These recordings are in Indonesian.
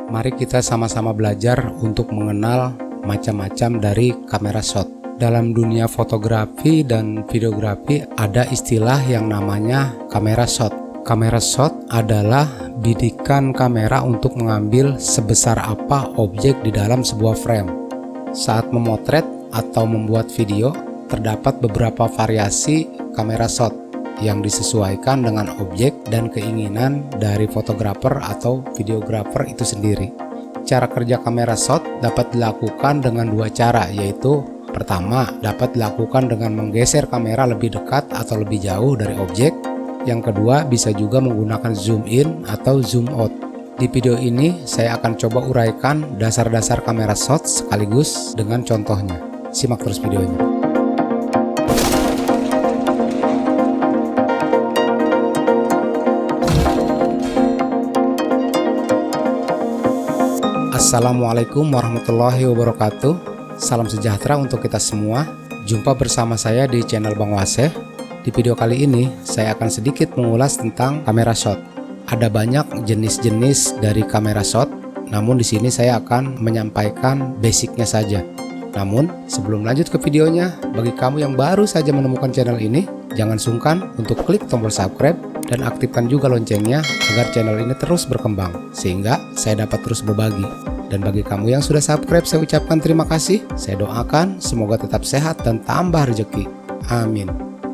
Mari kita sama-sama belajar untuk mengenal macam-macam dari kamera shot. Dalam dunia fotografi dan videografi ada istilah yang namanya kamera shot. Kamera shot adalah bidikan kamera untuk mengambil sebesar apa objek di dalam sebuah frame. Saat memotret atau membuat video, terdapat beberapa variasi kamera shot yang disesuaikan dengan objek dan keinginan dari fotografer atau videografer itu sendiri. Cara kerja kamera shot dapat dilakukan dengan dua cara, yaitu pertama, dapat dilakukan dengan menggeser kamera lebih dekat atau lebih jauh dari objek. Yang kedua, bisa juga menggunakan zoom in atau zoom out. Di video ini saya akan coba uraikan dasar-dasar kamera shot sekaligus dengan contohnya. Simak terus videonya. Assalamualaikum warahmatullahi wabarakatuh. Salam sejahtera untuk kita semua. Jumpa bersama saya di channel Bang Waseh. Di video kali ini saya akan sedikit mengulas tentang kamera shot. Ada banyak jenis-jenis dari kamera shot, namun di sini saya akan menyampaikan basicnya saja. Namun sebelum lanjut ke videonya, bagi kamu yang baru saja menemukan channel ini, jangan sungkan untuk klik tombol subscribe dan aktifkan juga loncengnya agar channel ini terus berkembang, sehingga saya dapat terus berbagi. Dan bagi kamu yang sudah subscribe, saya ucapkan terima kasih. Saya doakan semoga tetap sehat dan tambah rezeki. Amin.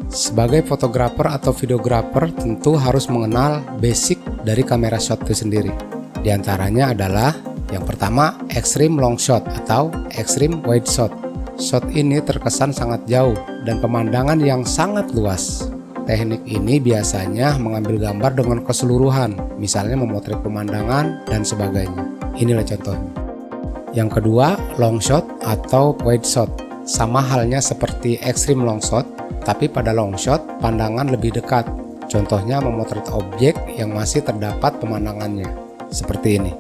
Sebagai fotografer atau videografer tentu harus mengenal basic dari kamera shot itu sendiri. Di antaranya adalah yang pertama, extreme long shot atau extreme wide shot. Shot ini terkesan sangat jauh dan pemandangan yang sangat luas. Teknik ini biasanya mengambil gambar dengan keseluruhan, misalnya memotret pemandangan dan sebagainya. Inilah contohnya. Yang kedua, long shot atau wide shot. Sama halnya seperti extreme long shot, tapi pada long shot pandangan lebih dekat. Contohnya memotret objek yang masih terdapat pemandangannya, seperti ini.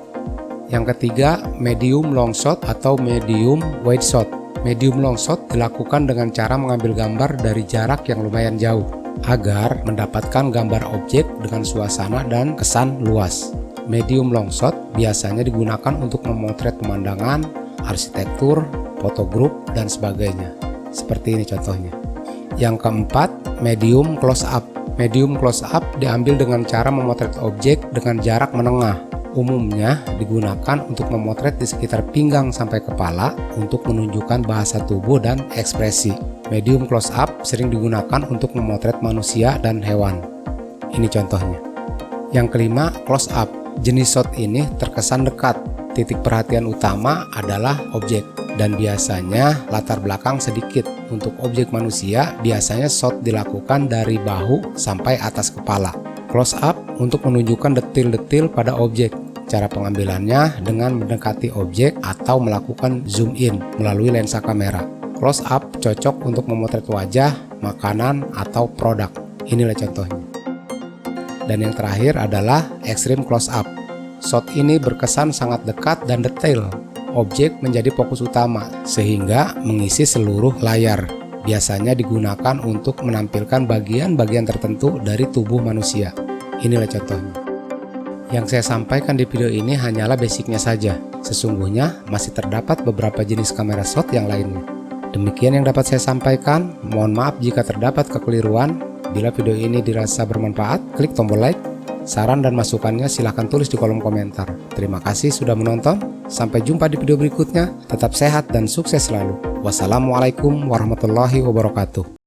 Yang ketiga, medium long shot atau medium wide shot. Medium long shot dilakukan dengan cara mengambil gambar dari jarak yang lumayan jauh, agar mendapatkan gambar objek dengan suasana dan kesan luas. Medium long shot biasanya digunakan untuk memotret pemandangan, arsitektur, foto grup, dan sebagainya. Seperti ini contohnya. Yang keempat, medium close up. Medium close up diambil dengan cara memotret objek dengan jarak menengah. Umumnya digunakan untuk memotret di sekitar pinggang sampai kepala untuk menunjukkan bahasa tubuh dan ekspresi. Medium close up sering digunakan untuk memotret manusia dan hewan. Ini contohnya. Yang kelima, close up. Jenis shot ini terkesan dekat. Titik perhatian utama adalah objek dan biasanya latar belakang sedikit. Untuk objek manusia, biasanya shot dilakukan dari bahu sampai atas kepala. Close up untuk menunjukkan detil-detil pada objek. Cara pengambilannya dengan mendekati objek atau melakukan zoom in melalui lensa kamera. Close up cocok untuk memotret wajah, makanan, atau produk. Inilah contohnya. Dan yang terakhir adalah extreme close up. Shot ini berkesan sangat dekat dan detail. Objek menjadi fokus utama sehingga mengisi seluruh layar. Biasanya digunakan untuk menampilkan bagian-bagian tertentu dari tubuh manusia. Inilah contohnya. Yang saya sampaikan di video ini hanyalah basicnya saja. Sesungguhnya masih terdapat beberapa jenis kamera shot yang lainnya. Demikian yang dapat saya sampaikan. Mohon maaf jika terdapat kekeliruan. Bila video ini dirasa bermanfaat, klik tombol like. Saran dan masukannya silahkan tulis di kolom komentar. Terima kasih sudah menonton. Sampai jumpa di video berikutnya. Tetap sehat dan sukses selalu. Wassalamualaikum warahmatullahi wabarakatuh.